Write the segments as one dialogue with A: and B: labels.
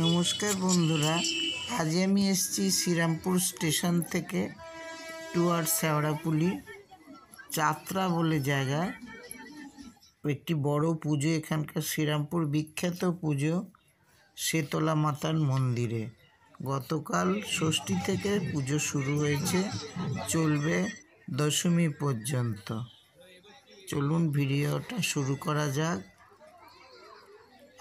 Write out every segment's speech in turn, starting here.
A: নমস্কার বন্ধুরা, আজ আমি এসেছি শ্রীরামপুর স্টেশন থেকে টুয়ার্ড শেওড়াফুলি যাত্রা বলে জায়গায়। একটি বড় পুজো এখানকার, শ্রীরামপুর বিখ্যাত পুজো শেতলা মাতার মন্দিরে। গতকাল ষষ্ঠী থেকে পুজো শুরু হয়েছে, চলবে দশমী পর্যন্ত। চলুন ভিডিওটা শুরু করা যাক।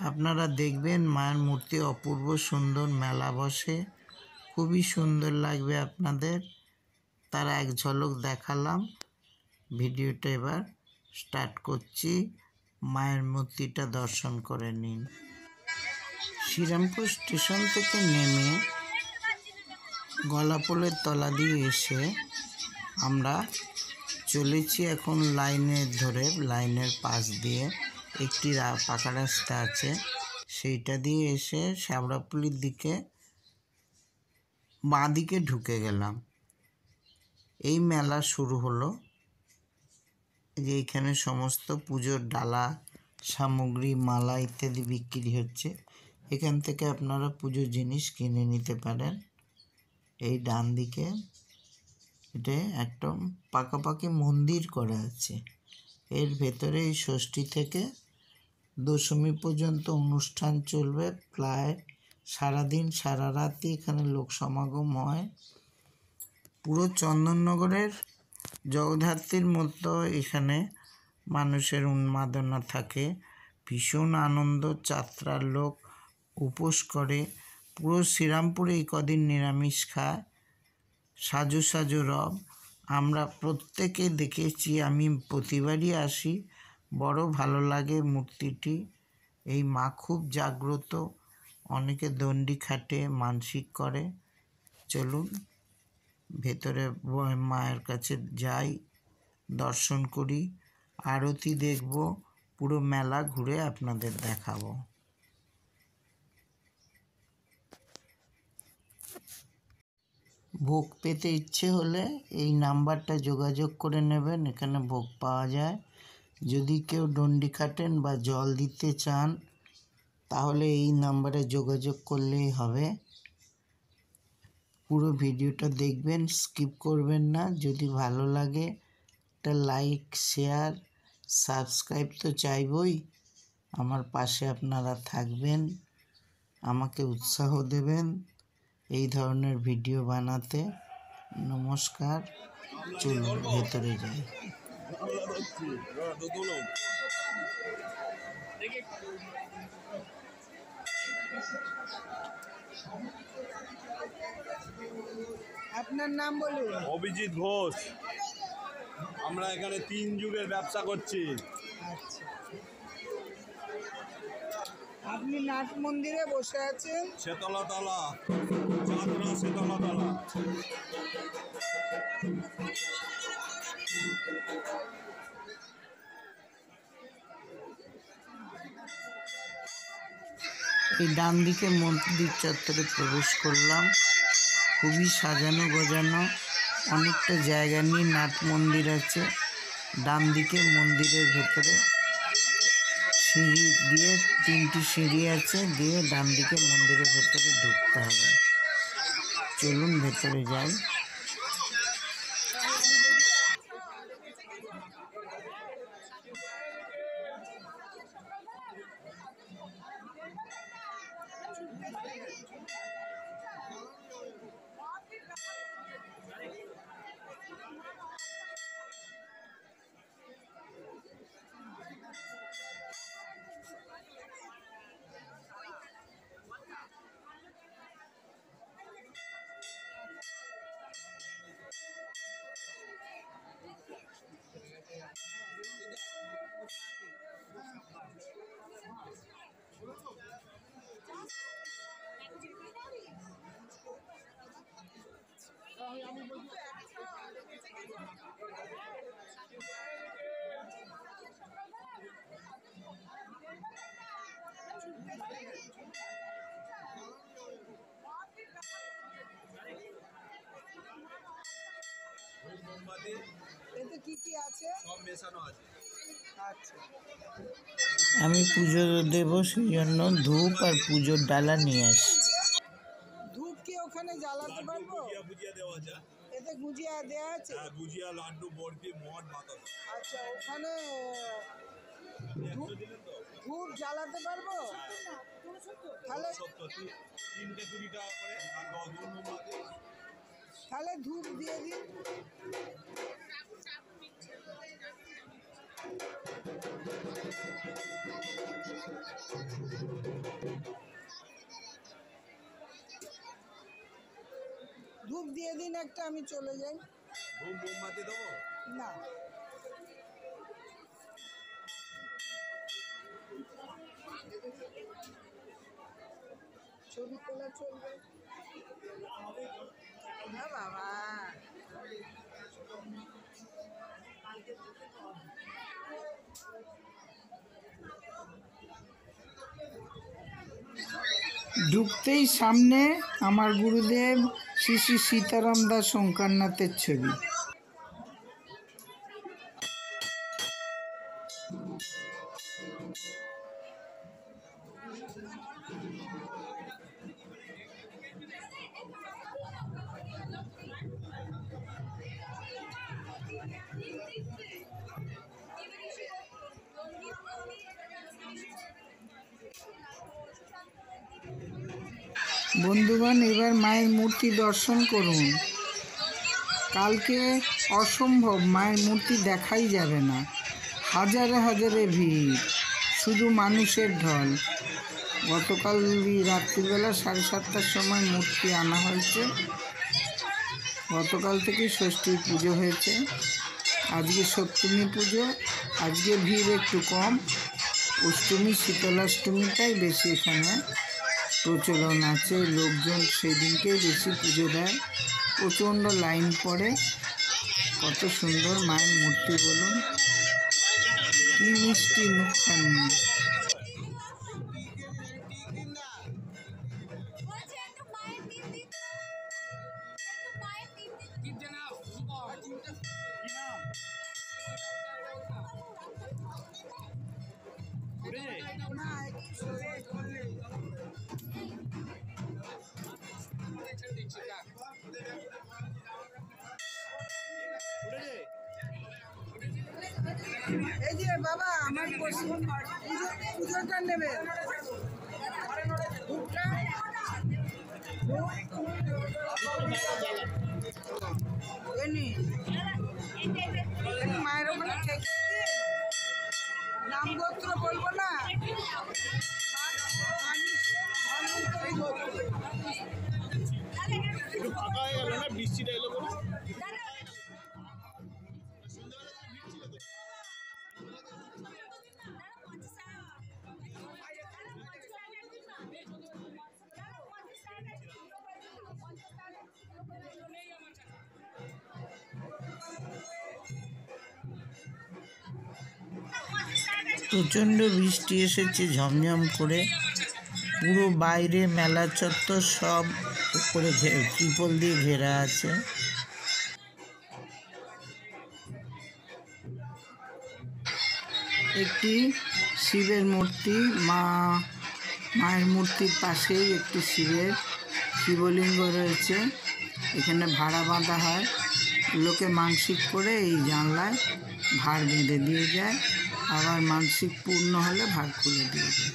A: আপনারা দেখবেন মায়ের মূর্তি অপূর্ব সুন্দর, মেলা বসে, খুবই সুন্দর লাগবে আপনাদের। তার এক ঝলক দেখালাম। ভিডিওটা এবার স্টার্ট করছি। মায়ের মূর্তিটা দর্শন করে নিন। শ্রীরামপুর স্টেশন থেকে নেমে গলাপোলের তলা দিয়ে এসে আমরা চলেছি এখন লাইনের ধরে, লাইনের পাশ দিয়ে একটি পাকা রাস্তা আছে, সেইটা দিয়ে এসে শেওড়াফুলির দিকে বাঁ দিকে ঢুকে গেলাম। এই মেলা শুরু হলো, যে এইখানে সমস্ত পুজোর ডালা সামগ্রী, মালা ইত্যাদি বিক্রি হচ্ছে। এখান থেকে আপনারা পুজোর জিনিস কিনে নিতে পারেন। এই ডান দিকে এটা একদম পাকাপাকি মন্দির করা আছে। এর ভেতরে এই ষষ্ঠী থেকে দশমী পর্যন্ত অনুষ্ঠান চলবে। প্রায় সারাদিন সারা রাতই এখানে লোক সমাগম হয়। পুরো চন্দননগরের জগদ্ধাত্রীর মতো এখানে মানুষের উন্মাদনা থাকে, ভীষণ আনন্দ। যাত্রার লোক উপোস করে, পুরো শ্রীরামপুরে এই কদিন নিরামিষ খায়। সাজো সাজো রব আমরা প্রত্যেকে দেখেছি, আমি প্রতিবারই আসি, বড় ভালো লাগে মূর্তিটি। এই মা খুব জাগ্রত, অনেকে দণ্ডি খাটে, মানসিক করে। চলুন ভেতরে মায়ের কাছে যাই, দর্শন করি, আরতি দেখব, পুরো মেলা ঘুরে আপনাদের দেখাবো। ভোগ পেতে ইচ্ছে হলে এই নাম্বারটা যোগাযোগ করে নেবেন, এখানে ভোগ পাওয়া যায়। যদি কেউ দণ্ডি খাটেন বা জল দিতে চান তাহলে এই নাম্বারে যোগাযোগ করলেই হবে। পুরো ভিডিওটা দেখবেন, স্কিপ করবেন না। যদি ভালো লাগে একটা লাইক, শেয়ার, সাবস্ক্রাইব তো চাইবই। আমার পাশে আপনারা থাকবেন, আমাকে উৎসাহ দেবেন এই ধরনের ভিডিও বানাতে। নমস্কার, চলুন ভেতরে যাই।
B: আপনার নাম বলুন।
C: অভিজিৎ ঘোষ। আমরা এখানে 3 যুগের ব্যবসা করছি।
B: আচ্ছা, আপনি নাট মন্দিরে বসে আছেন।
C: শেতলাতলা, যাত্রা শেতলাতলা।
A: এই ডান দিকে মন্দির চত্বরে প্রবেশ করলাম। খুবই সাজানো গোজানো, অনেকটা জায়গা নিয়ে নাট মন্দির আছে। ডান দিকে মন্দিরের ভেতরে সিঁড়ি দিয়ে, 3টি সিঁড়ি আছে, দিয়ে ডান দিকে মন্দিরের ভেতরে ঢুকতে হবে। চলুন ভেতরে যাই।
B: এতে কি কি আছে?
C: সব মেশানো আছে।
B: আচ্ছা,
A: আমি পুজো দেব, সেই জন্য ধূপ আর পুজোর ডালা নিয়ে আসি।
B: ধূপ কি ওখানে জ্বালাতে পারবো?
C: গুজিয়া দেওয়া আছে।
B: এতে গুজিয়া দেয়া আছে?
C: হ্যাঁ, গুজিয়া, লাড্ডু, বরফি, মঠ, বাতাসা।
B: আচ্ছা, ওখানে ধূপ ধূপ জ্বালাতে পারবো? তাহলে
C: 3টে 20 টাকা করে আর 10 গুণ মোমবাতি।
B: তাহলে ধূপ দিয়ে দিন। ধূপ দিয়ে দিন একটা, আমি চলে যাই।
C: ধূপ মোমবাতি দেবো?
B: না, ছবি তোলা চলবে না বাবা। ঢুকতেই সামনে আমার গুরুদেব শ্রী শ্রী সীতারাম দাস ওঙ্কারনাথের ছবি। বন্ধুগণ, এবার মায়ের মূর্তি দর্শন করুন। কালকে অসম্ভব, মায়ের মূর্তি দেখাই যাবে না, হাজারে হাজারে ভিড়, শুধু মানুষের ঢল। গতকাল রাত্রিবেলা 7:30টার সময় মূর্তি আনা হয়েছে। গতকাল থেকে ষষ্ঠীর পুজো হয়েছে, আজকে সপ্তমী পুজো। আজকে ভিড় একটু কম, অষ্টমী শীতলাষ্টমীটাই বেশি এখানে প্রচলন আছে। লোকজন সেদিনকেই বেশি পুজো দেয়, প্রচণ্ড লাইন পড়ে। কত সুন্দর মায়ের মূর্তি বলুন, কি মিষ্টি মুখখানি। এই যে বাবা, আমার পুজোটা নেবেন। মায়ের ওখানে ঠেকিয়ে দিয়ে নাম গোত্র বলবো না,
C: একটু ফাঁকা হয়ে গেল না, বৃষ্টিটা এলো বলে।
A: প্রচণ্ড বৃষ্টি এসেছে ঝমঝম করে, পুরো বাইরে মেলা চত্বর সব উপরে ত্রিপল দিয়ে ঘেরা আছে। একটি শিবের মূর্তি, মায়ের মূর্তির পাশেই একটি শিবলিঙ্গ রয়েছে। এখানে ভাড়া বাঁধা হয়, লোকে মানসিক করে এই জানলায় ভাড় বেঁধে দিয়ে যায়, আবার মানসিক পূর্ণ হলে ভাড় খুলে দিয়ে যায়।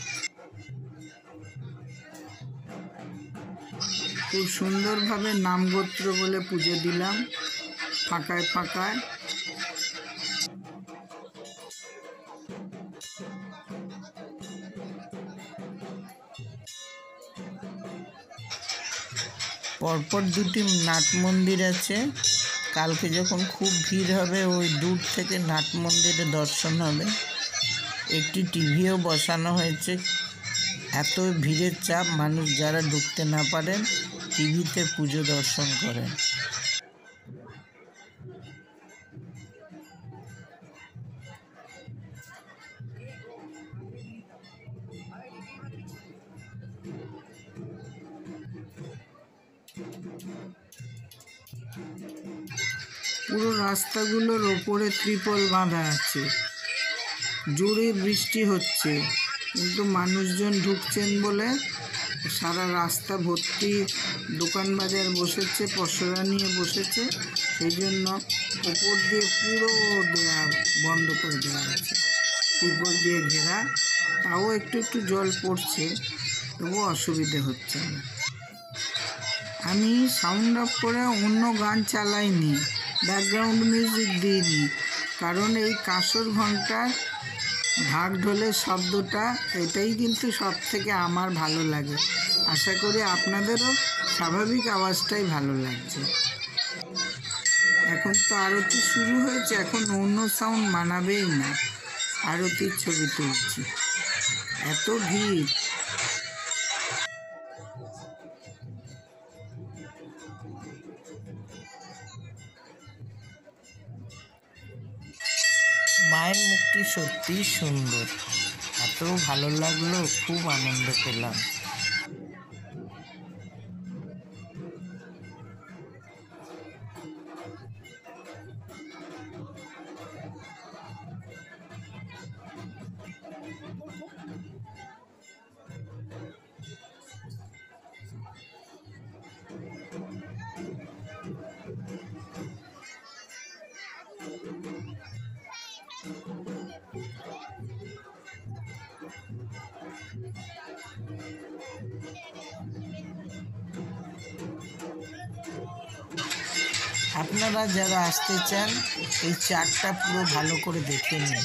A: খুব সুন্দরভাবে নামগোত্র বলে পুজো দিলাম, ফাঁকায় ফাঁকায়। পরপর দুটি নাট মন্দির আছে, কালকে যখন খুব ভিড় হবে ওই দূর থেকে নাট মন্দিরে দর্শন হবে। একটি টিভিও বসানো হয়েছে, এত ভিড়ের চাপ, মানুষ যারা ঢুকতে না পারেন টিভিতে পুজো দর্শন করেন। পুরো রাস্তাগুলোর ওপরে ত্রিপল বাঁধা আছে,
B: জোরে বৃষ্টি হচ্ছে, কিন্তু মানুষজন ঢুকছেন বলে সারা রাস্তা ভর্তি দোকান বাজার বসেছে, পসরা নিয়ে বসেছে, সেই জন্য ওপর দিয়ে পুরো দেয়া বন্ধ করে দেওয়া আছে, তিরপল দিয়ে ঘেরা। তাও একটু একটু জল পড়ছে, তবু অসুবিধে হচ্ছে না। আমি সাউন্ড অফ করে অন্য গান চালাইনি, ব্যাকগ্রাউন্ড মিউজিক দিইনি, কারণ এই কাঁসর ঘণ্টার ঢাক ঢোলের শব্দটা এটাই কিন্তু সব থেকে আমার ভালো লাগে। আশা করি আপনাদেরও স্বাভাবিক আওয়াজটাই ভালো লাগছে। এখন তো আরতি শুরু হয়েছে, এখন অন্য সাউন্ড মানাবেই না। আরতির ছবি তুলছি, এত ভিড়।
A: মায়ের মুখটি সত্যি সুন্দর, এত ভালো লাগলো, খুব আনন্দ পেলাম। আপনারা যারা আসতে চান এই চারটা পুরো ভালো করে দেখে নিন।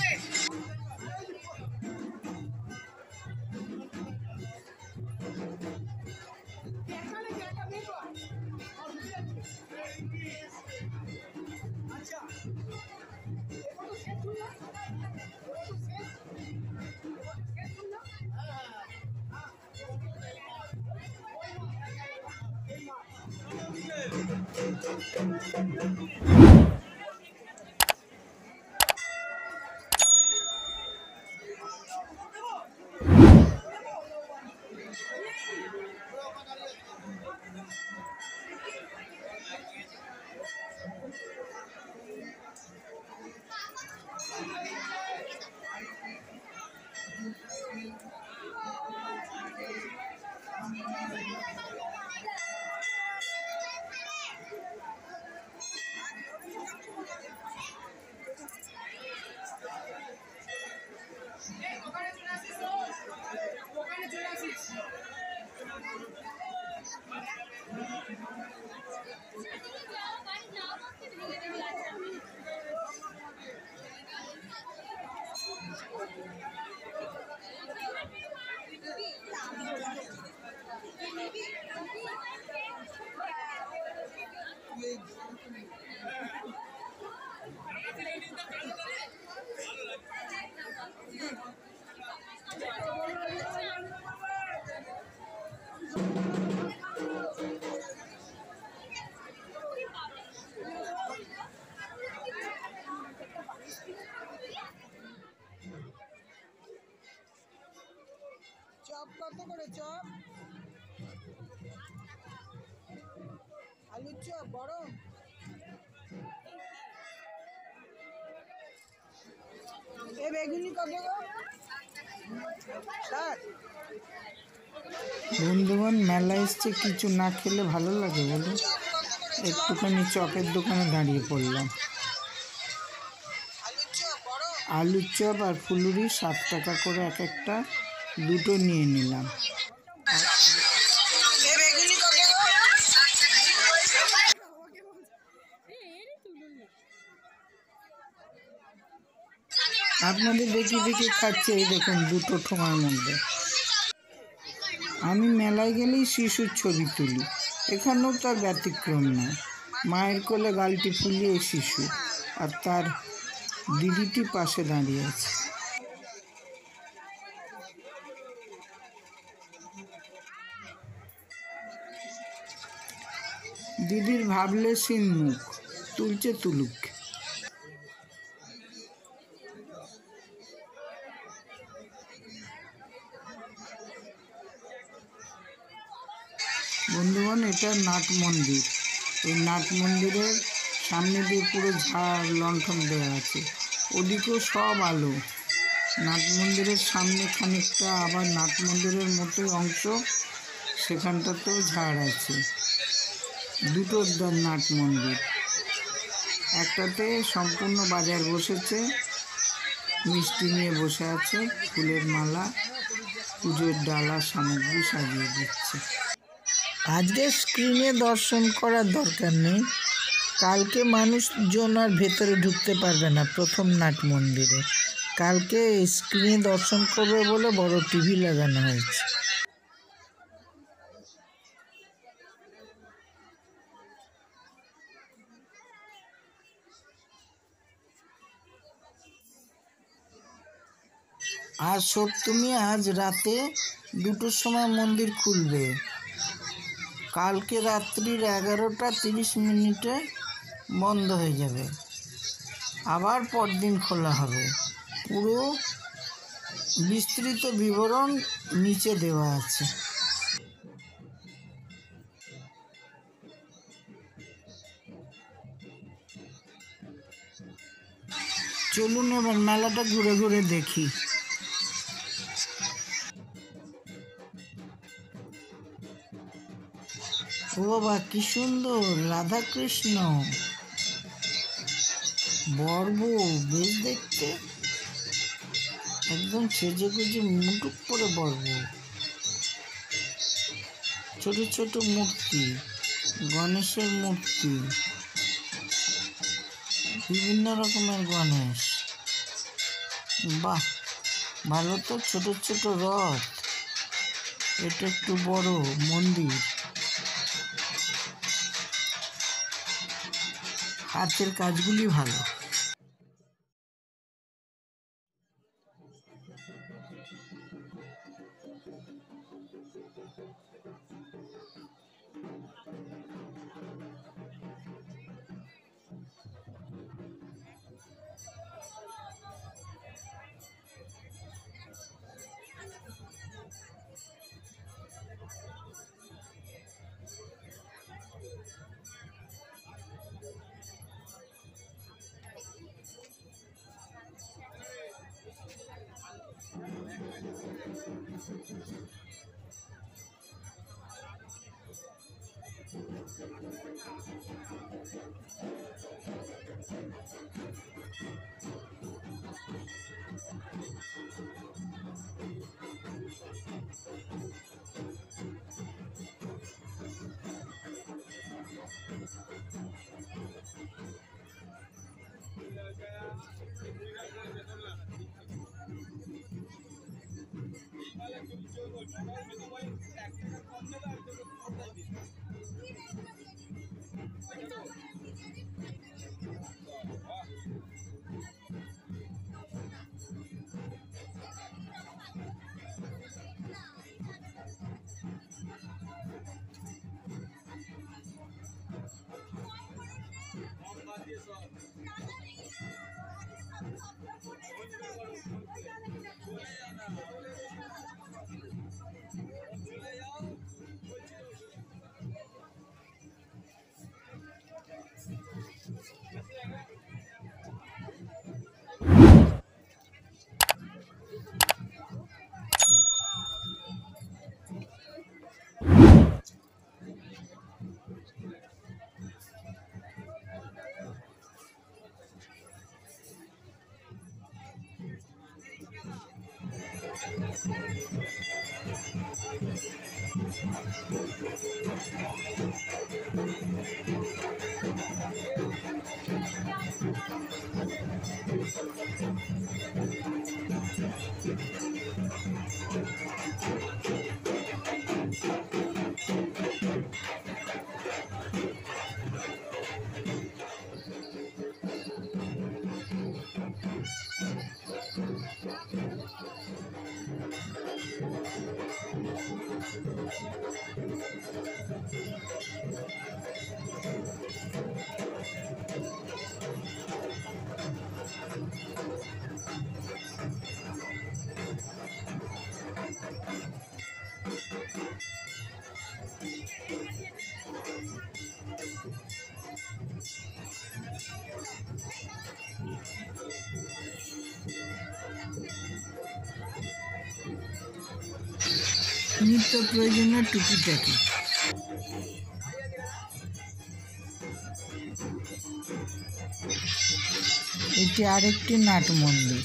B: চপ কত করে চপ? আলুর চপ বড়? এ বেগুনি কত গো? 60। বন্ধুগণ, মেলা এসছে, কিছু না খেলে ভালো লাগে বলো? একটুখানি চপের দোকানে দাঁড়িয়ে পড়লাম। আলুর চপ আর ফুলুরি 7 টাকা করে এক একটা, দুটো নিয়ে নিলাম। আপনাদের দেখি দেখি খাচ্ছে, এই দেখুন দুটো ঠোঙার মধ্যে। আমি মেলায় গেলেই শিশুর ছবি তুলি, এখানেও তার ব্যতিক্রম নয়। মায়ের কোলে গালটি ফুলিয়ে শিশু, আর তার দিদিটি পাশে দাঁড়িয়ে আছে। দিদির ভাবলেশীন মুখ, তুলছে তুলুক। বন্ধুগণ, এটা নাট মন্দির। এই নাট মন্দিরের সামনে দিয়ে পুরো ঝাড় লণ্ঠন দেওয়া আছে, ওদিকেও সব আলো। নাট মন্দিরের সামনে খানিকটা আবার নাট মন্দিরের মতোই অংশ, সেখানটাতেও ঝাড় আছে। দুটো নাট মন্দির, একটাতে সম্পূর্ণ বাজার বসেছে, মিষ্টি নিয়ে বসে আছে, ফুলের মালা, পুজোর ডালা সামগ্রী সাজিয়ে দিচ্ছে। আজকে স্ক্রিনে দর্শন করার দরকার নেই, কালকে মানুষজন আর ভেতরে ঢুকতে পারবে না প্রথম নাট মন্দিরে। কালকে স্ক্রিনে দর্শন করবে বলে বড় টিভি লাগানো হয়েছে। আর সপ্তমী আজ রাতে 2টোর সময় মন্দির খুলবে, কালকে রাত্রির 11টা 30 বন্ধ হয়ে যাবে, আবার পরদিন খোলা হবে। পুরো বিস্তৃত বিবরণ নিচে দেওয়া আছে। চলুন এবার মেলাটা ঘুরে ঘুরে দেখি। ও বাবা, কি সুন্দর রাধা কৃষ্ণ, বর বউ বেশ দেখতে, একদম সেজে গুজে মুটুক করে বর বউ। ছোট ছোট মূর্তি, গণেশের মূর্তি, বিভিন্ন রকমের গণেশ। বাহ, ভালো তো। ছোট ছোট রথ, এটা একটু বড় মন্দির, হাতের কাজগুলি ভালো। নিত্য প্রয়োজনীয় টুকিটাকি। এটি আরেকটি নাট মন্দির।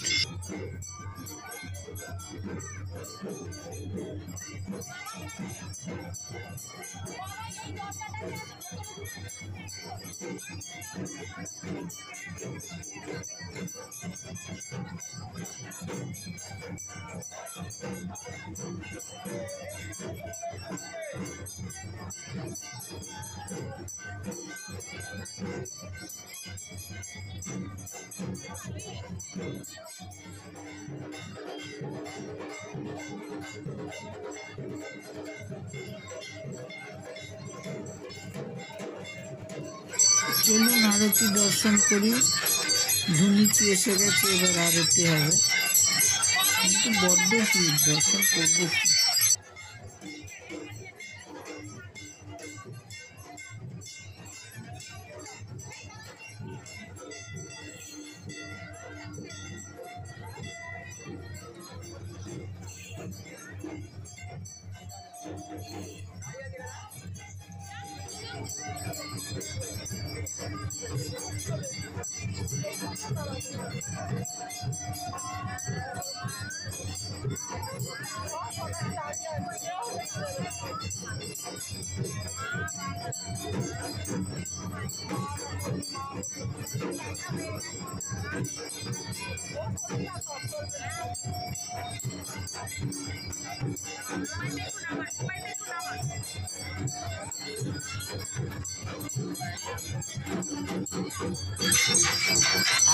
B: চলুন আরতি দর্শন করি। ধুনিচি এসে গেছে, এবার আরতি হবে। কিন্তু বড্ড ভিড়, দর্শন করবো কি?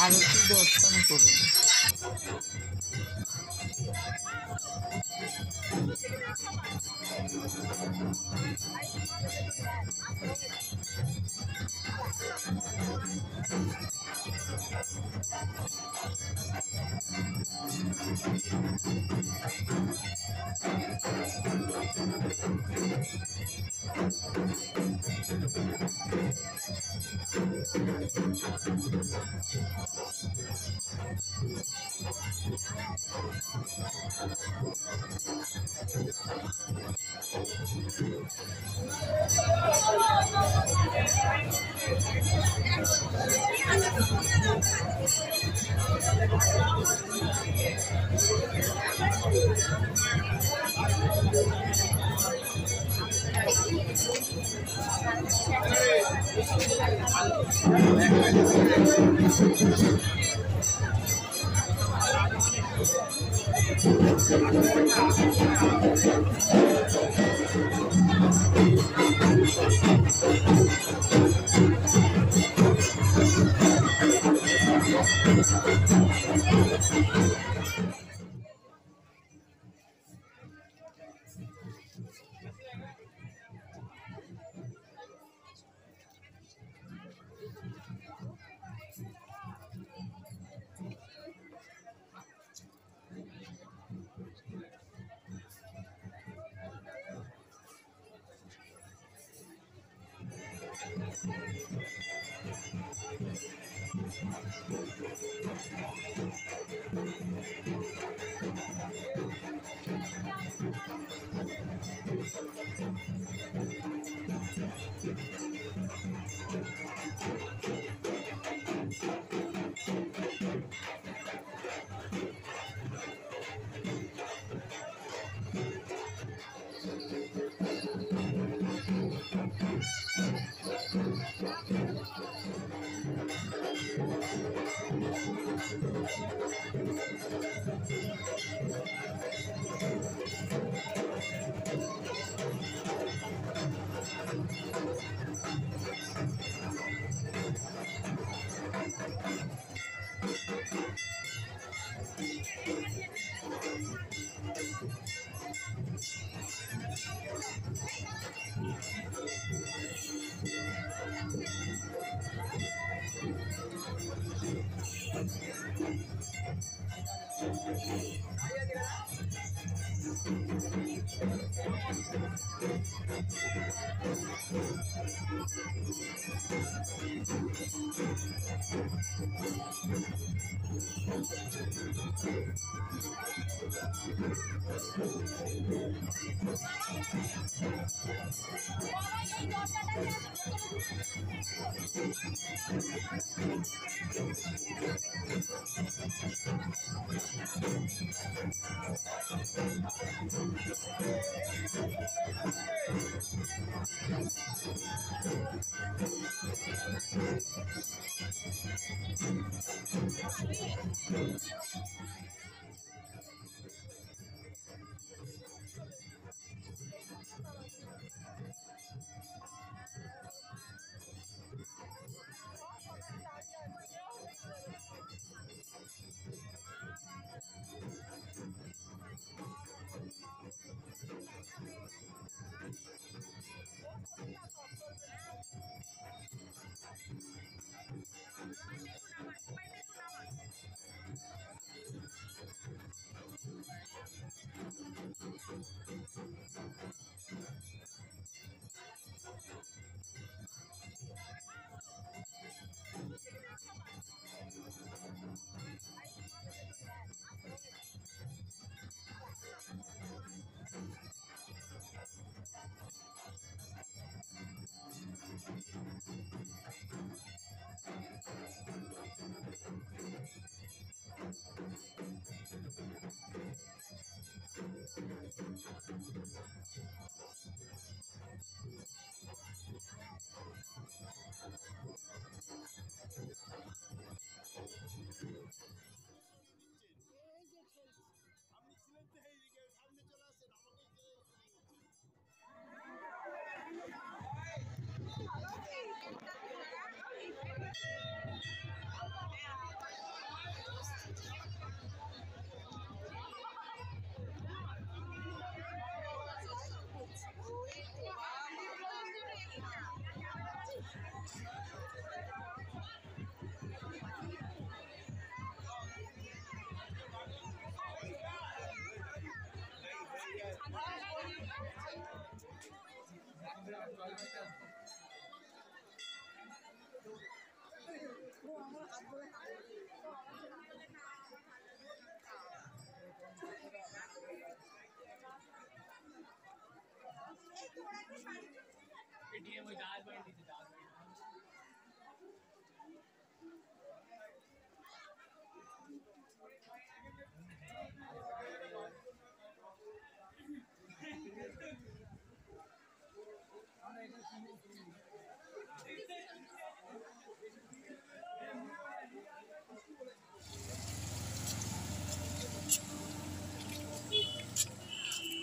B: আরতি দর্শন করুন।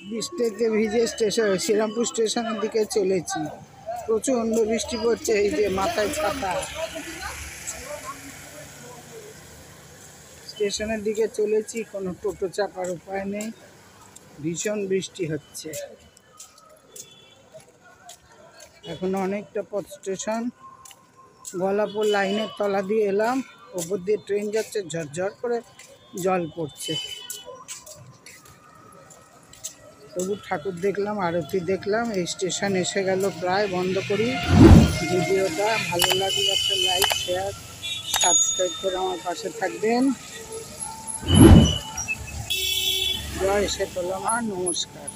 B: বৃষ্টিতে ভিজে শ্রীরামপুর স্টেশনের দিকে চলেছি। প্রচণ্ড বৃষ্টি পড়ছে, এই যে মাথায় ছাতা। স্টেশনের দিকে চলেছি, কোনো টোটো চাপার উপায় নেই, ভীষণ বৃষ্টি হচ্ছে। এখন অনেকটা পথ স্টেশন। গলাপুর লাইনের তলা দিয়ে এলাম, ওপর দিয়ে ট্রেন যাচ্ছে, ঝরঝর করে জল পড়ছে। তবু ঠাকুর দেখলাম, আরতি দেখলাম। এই স্টেশন এসে গেল প্রায়, বন্ধ করি। ভিডিওটা ভালো লাগলে একটা লাইক, শেয়ার, সাবস্ক্রাইব করে আমার পাশে থাকবেন। জয় শীতলা মা, নমস্কার।